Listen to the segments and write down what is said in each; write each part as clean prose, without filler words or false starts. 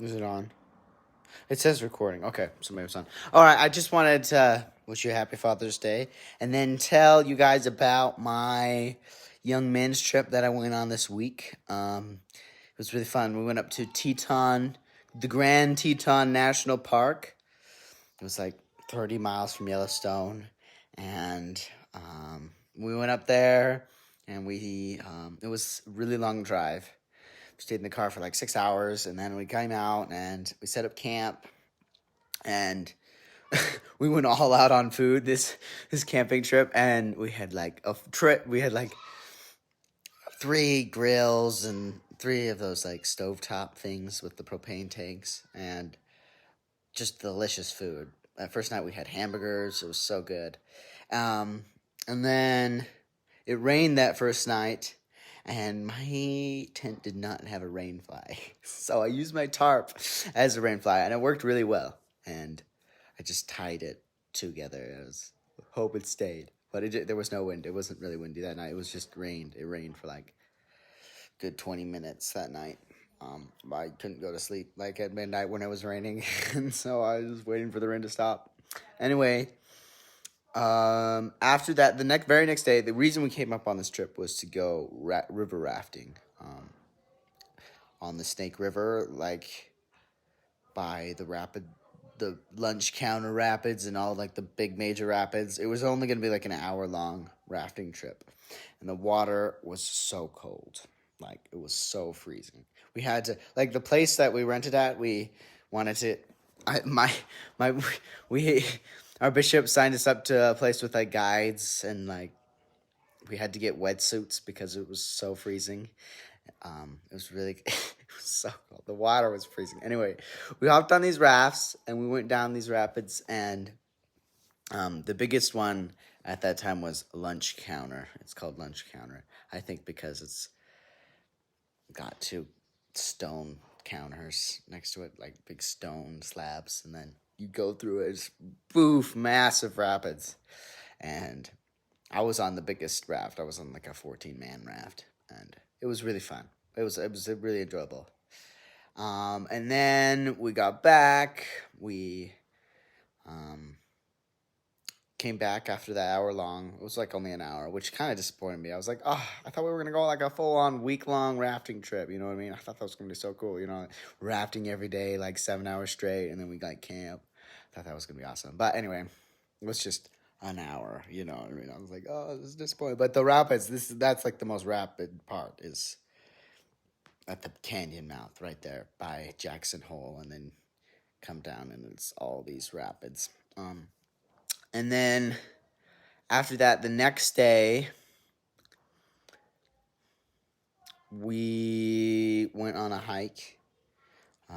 Is it on? It says recording. Okay, so maybe it's on. All right, I just wanted to wish you a happy Father's Day and then tell you guys about my young men's trip that I went on this week. It was really fun. We went up to Teton, the Grand Teton National Park. It was like 30 miles from Yellowstone. And we went up there and it was a really long drive. We stayed in the car for like 6 hours, and then we came out and we set up camp, and we went all out on food this camping trip, and we had like three grills and three of those like stovetop things with the propane tanks, and just delicious food. That first night we had hamburgers. It was so good. And then it rained that first night, and my tent did not have a rain fly. So I used my tarp as a rain fly, and it worked really well. And I just tied it together. Hope it stayed. But there was no wind. It wasn't really windy that night. It was just rained. It rained for like a good 20 minutes that night. I couldn't go to sleep like at midnight when it was raining. And so I was waiting for the rain to stop. Anyway, after that, very next day, the reason we came up on this trip was to go river rafting, on the Snake River, like by the Lunch Counter Rapids and all like the big major rapids. It was only going to be like an hour-long rafting trip, and the water was so cold. Like, it was so freezing. We had to, like, the place that we rented at, we wanted to, our bishop signed us up to a place with, like, guides, and, like, we had to get wetsuits because it was so freezing. It was really, it was so cold. The water was freezing. Anyway, we hopped on these rafts, and we went down these rapids, and the biggest one at that time was Lunch Counter. It's called Lunch Counter, I think, because it's got two stone counters next to it, like big stone slabs, and then you go through it. It's boof, massive rapids. And I was on the biggest raft. I was on like a 14-man raft, and it was really fun. It was really enjoyable. And then we got back. We came back after that hour long. It was like only an hour, which kind of disappointed me. I was like, oh, I thought we were going to go like a full-on week-long rafting trip. You know what I mean? I thought that was going to be so cool. You know, rafting every day, like 7 hours straight, and then we got camp. I thought that was going to be awesome. But anyway, it was just an hour. You know what I mean? I was like, oh, this is disappointing. But the rapids, that's like the most rapid part, is at the canyon mouth right there by Jackson Hole, and then come down, and it's all these rapids. And then after that, the next day, we went on a hike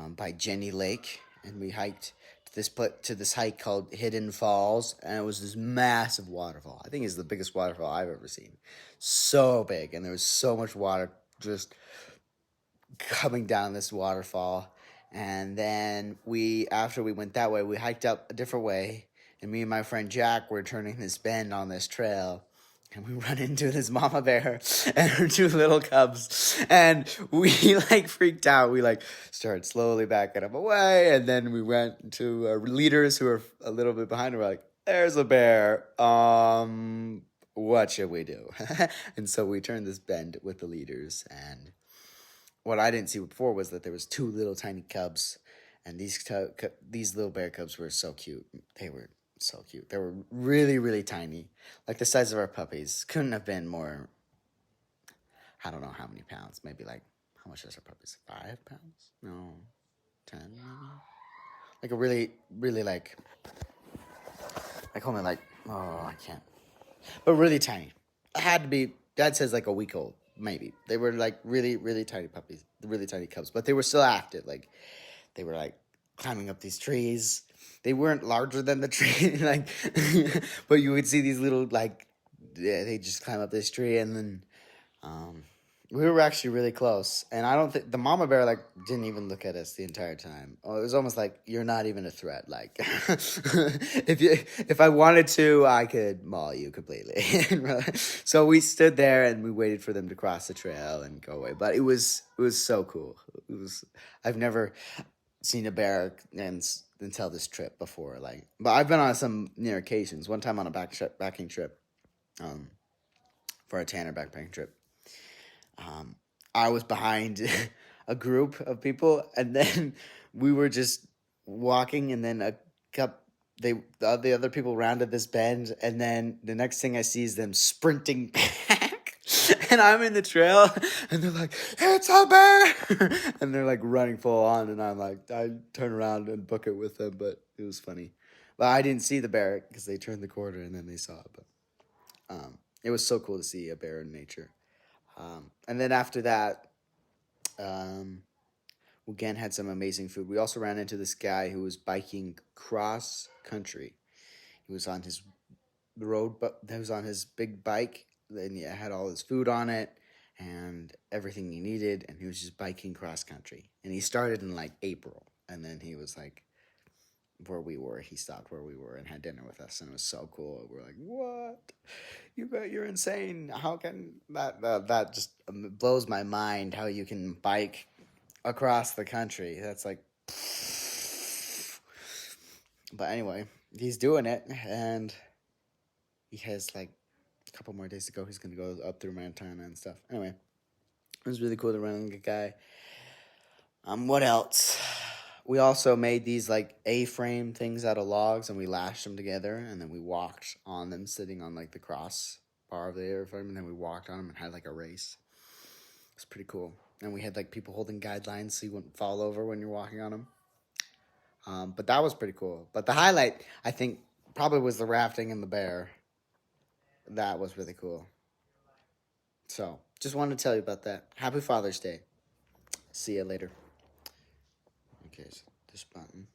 by Jenny Lake, and we hiked to this hike called Hidden Falls, and it was this massive waterfall. I think it's the biggest waterfall I've ever seen. So big, and there was so much water just coming down this waterfall. And then after we went that way, we hiked up a different way. And me and my friend Jack were turning this bend on this trail, and we run into this mama bear and her two little cubs, and we like freaked out. We like started slowly backing them away, and then we went to our leaders who were a little bit behind. And we're like, "There's a bear. What should we do?" And so we turned this bend with the leaders, and what I didn't see before was that there was two little tiny cubs, and these little bear cubs were so cute. They were so cute. They were really, really tiny, like the size of our puppies. Couldn't have been more. I don't know how many pounds. Maybe like, how much is our puppies? 5 pounds? No, 10. Maybe? Like a really, really like only like, oh, I can't. But really tiny. It had to be. Dad says like a week old. Maybe. They were like really, really tiny puppies, really tiny cubs, but they were still active. Like, they were like climbing up these trees. They weren't larger than the tree, like, but you would see these little, like, yeah, they just climb up this tree, and then we were actually really close. And I don't think the mama bear like didn't even look at us the entire time. Oh, it was almost like, you're not even a threat. Like, if I wanted to, I could maul you completely. So we stood there and we waited for them to cross the trail and go away. But it was so cool. I've never seen a bear until this trip before. Like, but I've been on some near occasions. One time on a backpacking trip, um, for a Tanner backpacking trip. I was behind a group of people, and then we were just walking, and then a couple. The other people rounded this bend, and then the next thing I see is them sprinting back, and I'm in the trail, and they're like, "It's a bear!" and they're like running full on, and I'm like, I turn around and book it with them, but it was funny. But I didn't see the bear because they turned the corner and then they saw it. But it was so cool to see a bear in nature. And then after that, we again had some amazing food. We also ran into this guy who was biking cross country. He was on his road, but he was on his big bike. Then he had all his food on it and everything he needed, and he was just biking cross country. And he started in like April, and then he was like where we were. He stopped where we were and had dinner with us, and it was so cool. We're like, "What? You're insane! How can that just blows my mind? How you can bike across the country? That's like." But anyway, he's doing it, and he has like a couple more days to go. He's gonna go up through Montana and stuff. Anyway, it was really cool to run into a guy. What else? We also made these like A-frame things out of logs, and we lashed them together, and then we walked on them, sitting on like the cross bar of the A-frame, and then we walked on them and had like a race. It's pretty cool. And we had like people holding guidelines so you wouldn't fall over when you're walking on them. But that was pretty cool. But the highlight, I think, probably was the rafting and the bear. That was really cool. So, just wanted to tell you about that. Happy Father's Day. See you later. Okay, so this button.